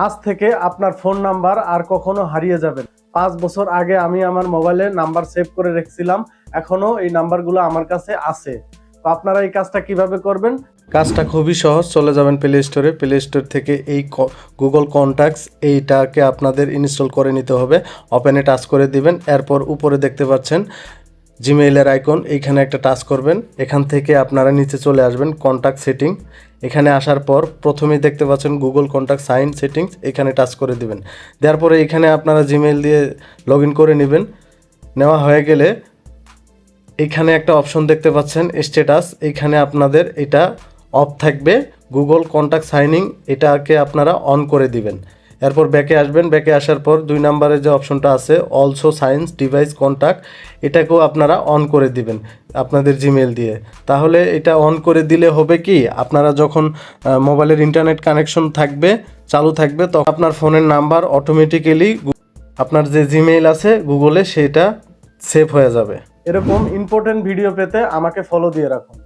আজ থেকে আপনার ফোন নাম্বার আর কখনো হারিয়ে যাবে না। 5 বছর আগে আমি আমার মোবাইলে নাম্বার সেভ করে রেখেছিলাম, এখনো এই নাম্বারগুলো আমার কাছে আছে। তো আপনারা এই কাজটা কিভাবে করবেন? কাজটা খুবই সহজ। চলে যাবেন প্লে স্টোরে, প্লে স্টোর থেকে এই গুগল কন্ট্যাক্টস এইটাকে আপনাদের ইনস্টল করে নিতে হবে। ওপেনে টাচ করে দিবেন, এরপর উপরে দেখতে পাচ্ছেন জিমেইলের আইকন, এইখানে একটা টাচ করবেন। এখান থেকে আপনারা নিচে চলে আসবেন কন্ট্যাক্ট সেটিং। এখানে আসার পর প্রথমেই দেখতে পাচ্ছেন গুগল কন্ট্যাক্ট সাইন সেটিংস, এখানে টাচ করে দিবেন। দেওয়ার পরে এখানে আপনারা জিমেইল দিয়ে লগ ইন করে নেবেন। নেওয়া হয়ে গেলে এখানে একটা অপশন দেখতে পাচ্ছেন স্ট্যাটাস, এখানে আপনাদের এটা অফ থাকবে। গুগল কন্ট্যাক্ট সাইনিং এটাকে আপনারা অন করে দিবেন। এরপর ব্যাকে আসবেন, ব্যাকে আসার পর 2 নম্বরে যে অপশনটা আছে অলসো সাইন্স ডিভাইস কন্ট্যাক্ট, এটাকেও আপনারা অন করে দিবেন আপনাদের জিমেল দিয়ে। তাহলে এটা অন করে দিলে হবে কি, আপনারা যখন মোবাইলের ইন্টারনেট কানেকশন থাকবে, চালু থাকবে, তখন আপনার ফোনের নাম্বার অটোমেটিক্যালি আপনার যে জিমেইল আছে গুগলে সেটা সেভ হয়ে যাবে। এরকম ইম্পর্টেন্ট ভিডিও পেতে আমাকে ফলো দিয়ে রাখুন।